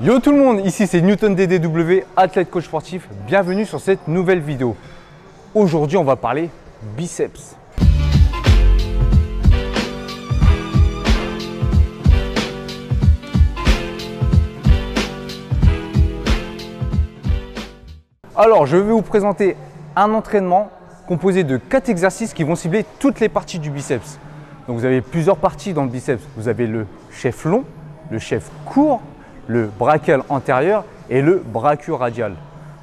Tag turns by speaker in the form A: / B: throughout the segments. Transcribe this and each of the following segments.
A: Yo tout le monde, ici c'est Newton DDW, athlète coach sportif. Bienvenue sur cette nouvelle vidéo. Aujourd'hui, on va parler biceps. Alors, je vais vous présenter un entraînement composé de 4 exercices qui vont cibler toutes les parties du biceps. Donc, vous avez plusieurs parties dans le biceps. Vous avez le chef long, le chef court, le brachial antérieur et le brachioradial.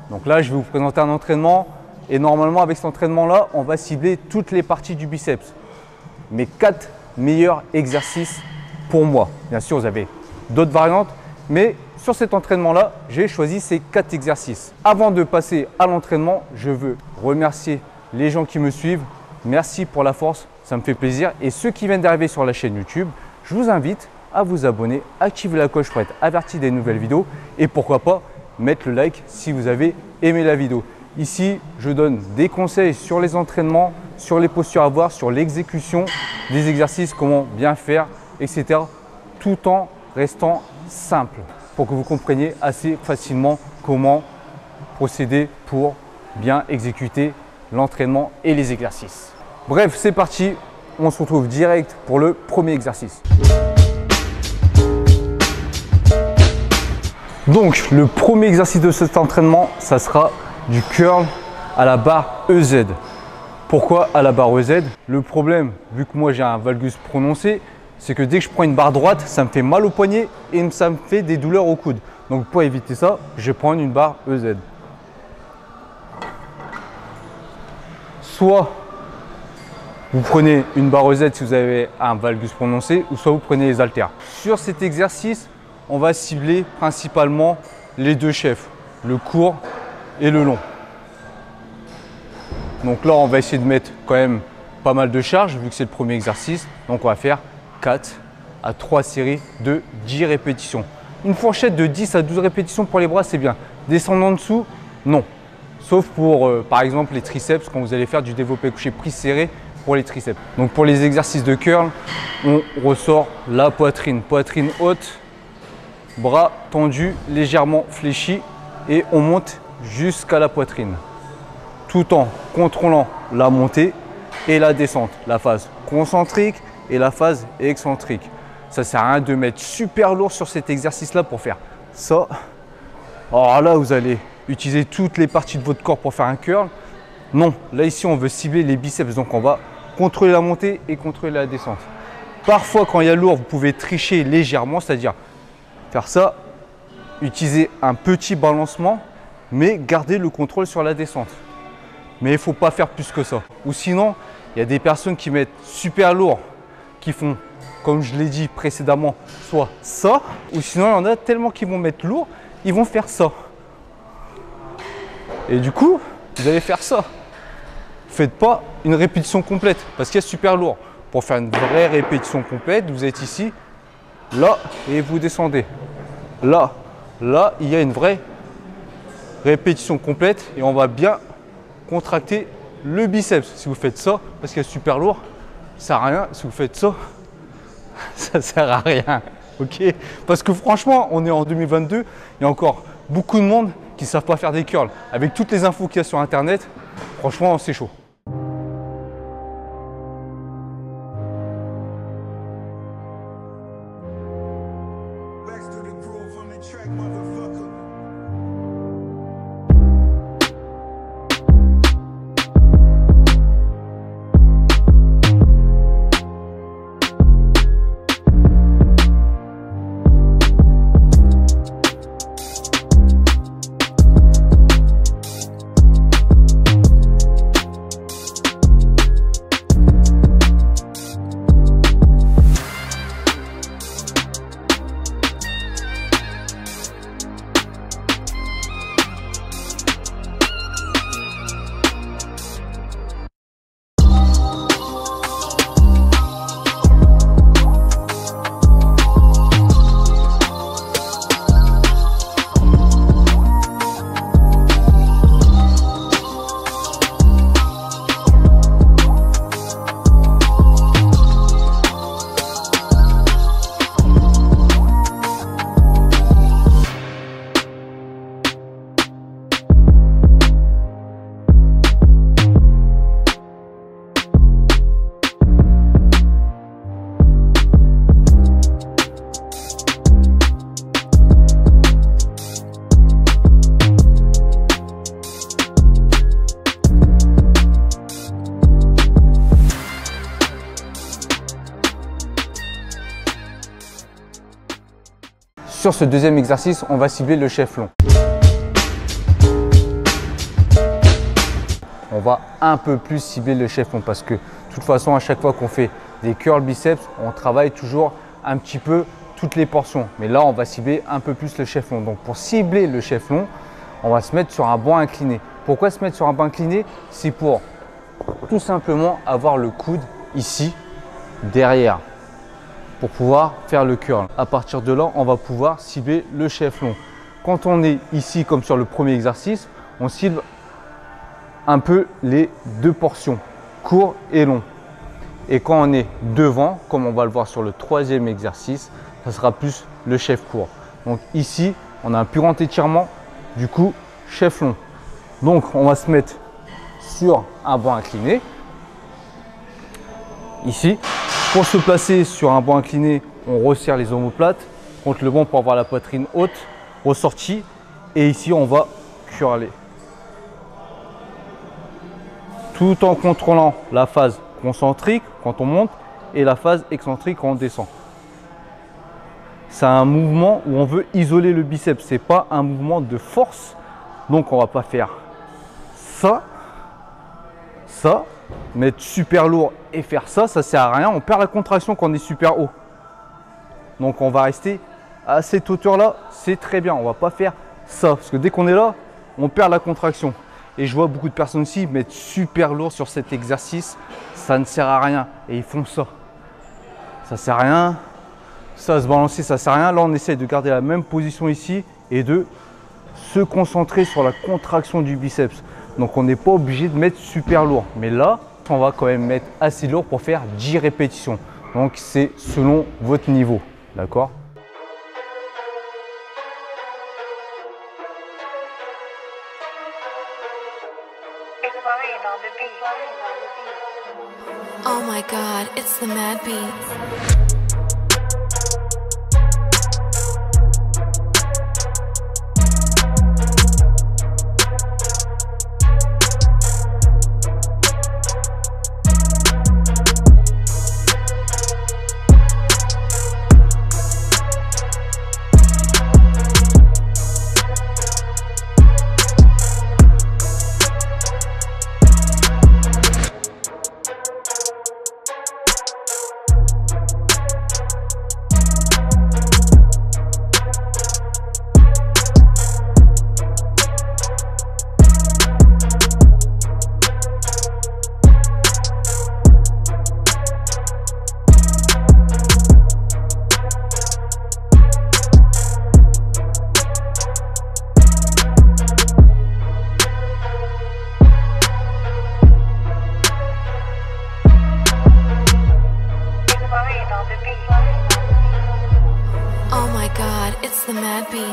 A: Donc là, je vais vous présenter un entraînement et normalement, avec cet entraînement-là, on va cibler toutes les parties du biceps. Mes 4 meilleurs exercices pour moi. Bien sûr, vous avez d'autres variantes, mais sur cet entraînement-là, j'ai choisi ces 4 exercices. Avant de passer à l'entraînement, je veux remercier les gens qui me suivent. Merci pour la force, ça me fait plaisir. Et ceux qui viennent d'arriver sur la chaîne YouTube, je vous invite à vous abonner, activer la cloche pour être averti des nouvelles vidéos et pourquoi pas mettre le like si vous avez aimé la vidéo. Ici, je donne des conseils sur les entraînements, sur les postures à avoir, sur l'exécution des exercices, comment bien faire, etc. tout en restant simple pour que vous compreniez assez facilement comment procéder pour bien exécuter l'entraînement et les exercices. Bref, c'est parti, on se retrouve direct pour le premier exercice. Donc, le premier exercice de cet entraînement, ça sera du curl à la barre EZ. Pourquoi à la barre EZ? Le problème, vu que moi j'ai un valgus prononcé, c'est que dès que je prends une barre droite, ça me fait mal au poignet et ça me fait des douleurs au coude. Donc, pour éviter ça, je vais prendre une barre EZ. Soit vous prenez une barre EZ si vous avez un valgus prononcé, ou soit vous prenez les haltères. Sur cet exercice, on va cibler principalement les deux chefs, le court et le long. Donc là, on va essayer de mettre quand même pas mal de charges vu que c'est le premier exercice. Donc on va faire 4 à 3 séries de 10 répétitions. Une fourchette de 10 à 12 répétitions pour les bras, c'est bien. Descendre en dessous, non. Sauf pour, par exemple, les triceps, quand vous allez faire du développé couché prise serré pour les triceps. Donc pour les exercices de curl, on ressort la poitrine. Poitrine haute, bras tendus, légèrement fléchis et on monte jusqu'à la poitrine. Tout en contrôlant la montée et la descente. La phase concentrique et la phase excentrique. Ça ne sert à rien de mettre super lourd sur cet exercice-là pour faire ça. Alors là, vous allez utiliser toutes les parties de votre corps pour faire un curl. Non, là ici, on veut cibler les biceps. Donc on va contrôler la montée et contrôler la descente. Parfois, quand il y a lourd, vous pouvez tricher légèrement, c'est-à-dire faire ça, utiliser un petit balancement, mais garder le contrôle sur la descente. Mais il ne faut pas faire plus que ça. Ou sinon, il y a des personnes qui mettent super lourd, qui font, comme je l'ai dit précédemment, soit ça, ou sinon il y en a tellement qui vont mettre lourd, ils vont faire ça. Et du coup, vous allez faire ça. Faites pas une répétition complète, parce qu'il y a super lourd. Pour faire une vraie répétition complète, vous êtes ici, là, et vous descendez. Là, là, il y a une vraie répétition complète et on va bien contracter le biceps. Si vous faites ça, parce qu'il y a super lourd, ça sert à rien. Si vous faites ça, ça sert à rien. Ok? Parce que franchement, on est en 2022, il y a encore beaucoup de monde qui ne savent pas faire des curls. Avec toutes les infos qu'il y a sur Internet, franchement, c'est chaud. sur ce deuxième exercice, on va cibler le chef long. On va un peu plus cibler le chef long parce que de toute façon, à chaque fois qu'on fait des curls biceps, on travaille toujours un petit peu toutes les portions. Mais là, on va cibler un peu plus le chef long. Donc pour cibler le chef long, on va se mettre sur un banc incliné. Pourquoi se mettre sur un banc incliné? C'est pour tout simplement avoir le coude ici, derrière, pour pouvoir faire le curl. À partir de là, on va pouvoir cibler le chef long. Quand on est ici, comme sur le premier exercice, on cible un peu les deux portions, court et long. Et quand on est devant, comme on va le voir sur le troisième exercice, ça sera plus le chef court. Donc ici, on a un plus grand étirement, du coup, chef long. Donc on va se mettre sur un banc incliné. Ici, pour se placer sur un banc incliné, on resserre les omoplates contre le banc pour avoir la poitrine haute, ressortie. Et ici, on va curler. Tout en contrôlant la phase concentrique quand on monte et la phase excentrique quand on descend. C'est un mouvement où on veut isoler le biceps, ce n'est pas un mouvement de force. Donc on ne va pas faire ça, ça, mettre super lourd et faire ça, ça ne sert à rien. On perd la contraction quand on est super haut. Donc on va rester à cette hauteur-là, c'est très bien. On ne va pas faire ça, parce que dès qu'on est là, on perd la contraction. Et je vois beaucoup de personnes aussi mettre super lourd sur cet exercice. Ça ne sert à rien. Et ils font ça. Ça ne sert à rien. Ça, se balancer, ça ne sert à rien. Là, on essaie de garder la même position ici et de se concentrer sur la contraction du biceps. Donc, on n'est pas obligé de mettre super lourd. Mais là, on va quand même mettre assez lourd pour faire 10 répétitions. Donc, c'est selon votre niveau. D'accord ?
B: Oh my God, it's the Mad Beat. Oh my God, it's the Mad Beat.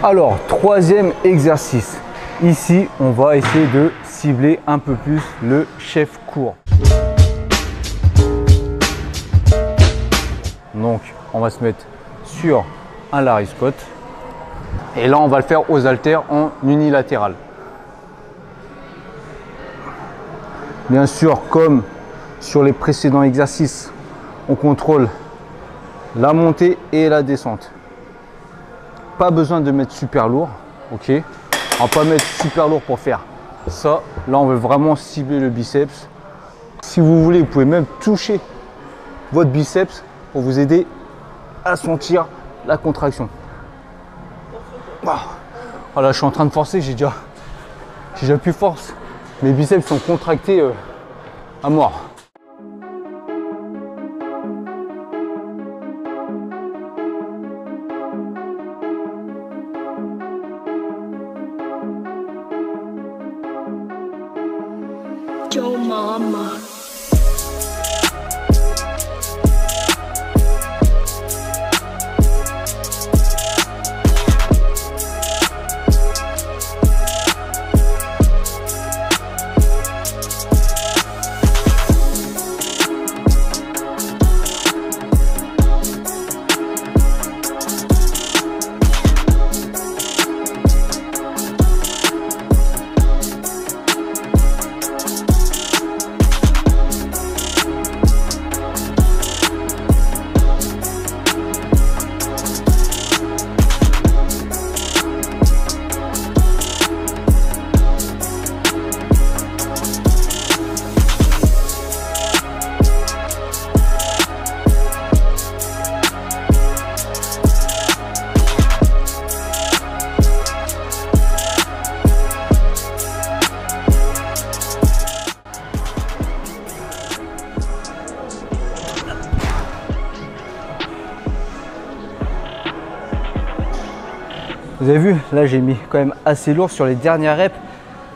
A: Alors, troisième exercice. Ici, on va essayer de cibler un peu plus le chef court. Donc, on va se mettre sur un Larry Scott. Et là, on va le faire aux haltères en unilatéral. Bien sûr, comme sur les précédents exercices, on contrôle la montée et la descente. Pas besoin de mettre super lourd, ok. On va pas mettre super lourd pour faire ça. Là, on veut vraiment cibler le biceps. Si vous voulez, vous pouvez même toucher votre biceps pour vous aider à sentir la contraction. Voilà, je suis en train de forcer, j'ai déjà plus force. Mes biceps sont contractés à mort.
C: Yo mama.
A: Vous avez vu, là j'ai mis quand même assez lourd sur les dernières reps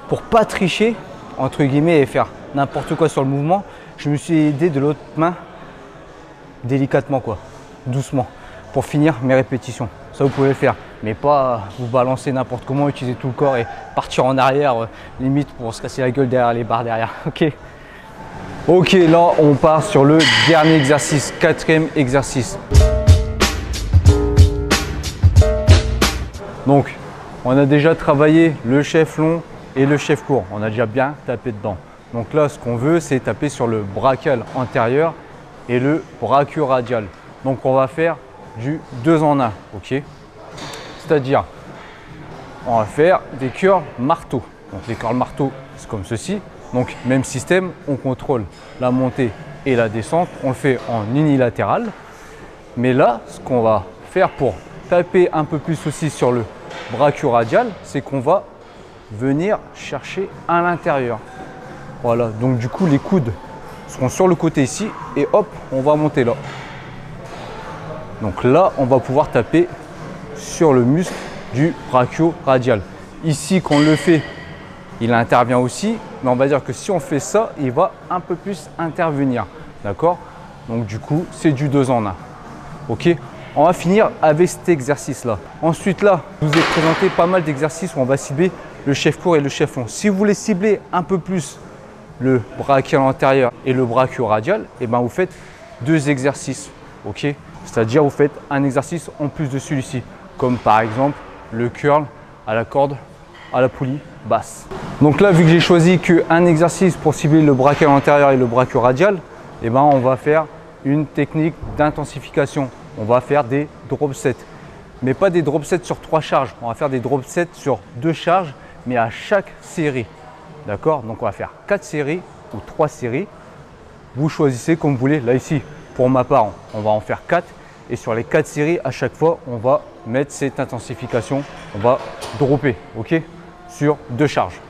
A: pour pas tricher entre guillemets et faire n'importe quoi sur le mouvement. Je me suis aidé de l'autre main délicatement quoi, doucement, pour finir mes répétitions. Ça vous pouvez le faire, mais pas vous balancer n'importe comment, utiliser tout le corps et partir en arrière, limite pour se casser la gueule derrière les barres derrière. Ok, là on part sur le dernier exercice, quatrième exercice. Donc on a déjà travaillé le chef long et le chef court, on a déjà bien tapé dedans. Donc là ce qu'on veut c'est taper sur le brachial antérieur et le brachio-radial. Donc on va faire du 2 en 1, ok? C'est-à-dire on va faire des curls marteau. Donc les curls marteau c'est comme ceci. Donc même système, on contrôle la montée et la descente, on le fait en unilatéral. Mais là, ce qu'on va faire pour taper un peu plus aussi sur le brachio-radial, c'est qu'on va venir chercher à l'intérieur. Voilà, donc du coup les coudes seront sur le côté ici et hop, on va monter là. Donc là, on va pouvoir taper sur le muscle du brachio-radial. Ici, quand on le fait, il intervient aussi, mais on va dire que si on fait ça, il va un peu plus intervenir. D'accord? Donc du coup, c'est du 2 en 1. Ok? On va finir avec cet exercice-là. Ensuite, là, je vous ai présenté pas mal d'exercices où on va cibler le chef court et le chef long. Si vous voulez cibler un peu plus le brachial antérieur et le brachio-radial, et ben vous faites 2 exercices. Ok? C'est-à-dire vous faites un exercice en plus de celui-ci, comme par exemple le curl à la corde, à la poulie basse. Donc là, vu que j'ai choisi qu'un exercice pour cibler le brachial antérieur et le brachio-radial, eh ben, on va faire une technique d'intensification. On va faire des drop sets, mais pas des drop sets sur 3 charges. On va faire des drop sets sur 2 charges, mais à chaque série. D'accord? Donc on va faire 4 séries ou 3 séries. Vous choisissez comme vous voulez. Là ici, pour ma part, on va en faire 4. Et sur les 4 séries, à chaque fois, on va mettre cette intensification. On va dropper, ok? Sur 2 charges.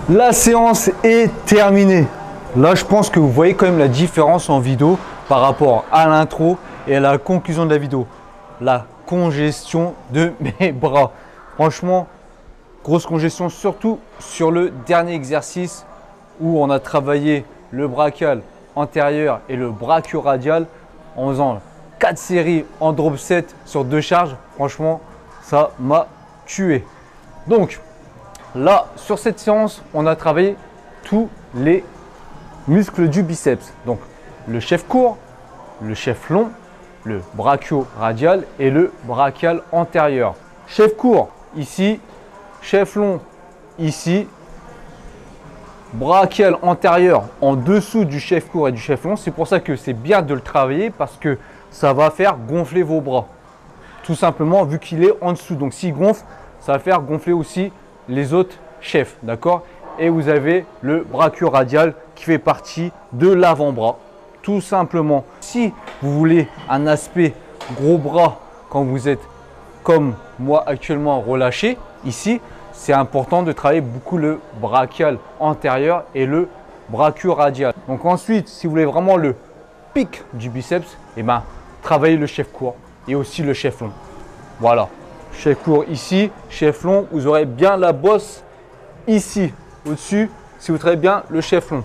A: La séance est terminée. Là, je pense que vous voyez quand même la différence en vidéo par rapport à l'intro et à la conclusion de la vidéo. La congestion de mes bras. Franchement, grosse congestion, surtout sur le dernier exercice où on a travaillé le brachial antérieur et le brachio-radial en faisant 4 séries en drop set sur 2 charges. Franchement, ça m'a tué. Donc, là, sur cette séance, on a travaillé tous les muscles du biceps. Donc, le chef court, le chef long, le brachio-radial et le brachial antérieur. Chef court, ici. Chef long, ici. brachial antérieur en dessous du chef court et du chef long. C'est pour ça que c'est bien de le travailler parce que ça va faire gonfler vos bras. Tout simplement vu qu'il est en dessous. Donc s'il gonfle, ça va faire gonfler aussi les autres chefs. D'accord? Et vous avez le brachio-radial qui fait partie de l'avant-bras. Tout simplement. Si vous voulez un aspect gros bras quand vous êtes comme moi actuellement relâché, ici, c'est important de travailler beaucoup le brachial antérieur et le brachio-radial. Donc ensuite, si vous voulez vraiment le pic du biceps, eh ben, travaillez le chef court et aussi le chef long. Voilà, chef court ici, chef long, vous aurez bien la bosse ici, au-dessus, si vous travaillez bien le chef long.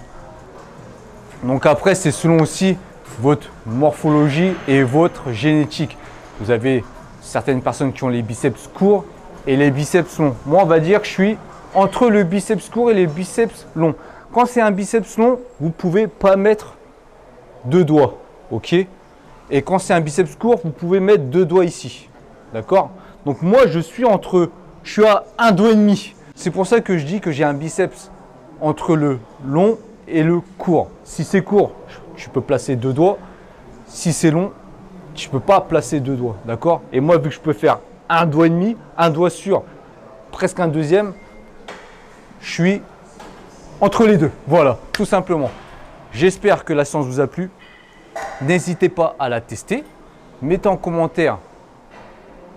A: Donc après, c'est selon aussi votre morphologie et votre génétique. Vous avez certaines personnes qui ont les biceps courts et les biceps longs. Moi, on va dire que je suis entre le biceps court et les biceps longs. Quand c'est un biceps long, vous ne pouvez pas mettre 2 doigts. OK? Et quand c'est un biceps court, vous pouvez mettre 2 doigts ici. D'accord? Donc moi, je suis à 1 doigt et demi. C'est pour ça que je dis que j'ai un biceps entre le long et le court. Si c'est court, tu peux placer 2 doigts. Si c'est long, tu ne peux pas placer 2 doigts. D'accord? Et moi, vu que je peux faire 1 doigt et demi, 1 doigt sur presque un deuxième, je suis entre les deux. Voilà, tout simplement. J'espère que la séance vous a plu. N'hésitez pas à la tester. Mettez en commentaire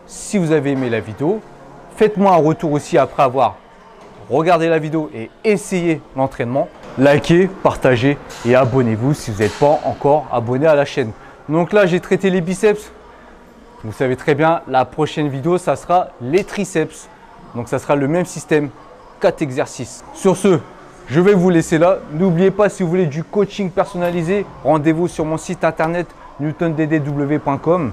A: si vous avez aimé la vidéo. Faites-moi un retour aussi après avoir regardé la vidéo et essayé l'entraînement. Likez, partagez et abonnez-vous si vous n'êtes pas encore abonné à la chaîne. Donc là, j'ai traité les biceps. Vous savez très bien, la prochaine vidéo, ça sera les triceps. Donc ça sera le même système, 4 exercices. Sur ce, je vais vous laisser là. N'oubliez pas, si vous voulez du coaching personnalisé, rendez-vous sur mon site internet newtonddw.com.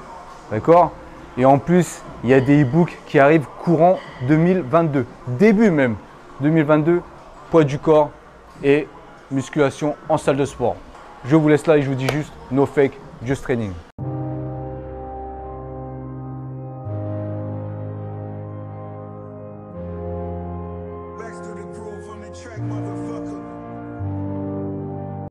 A: D'accord? Et en plus, il y a des e-books qui arrivent courant 2022. Début même 2022, poids du corps et musculation en salle de sport. Je vous laisse là et je vous dis juste no fake, just training.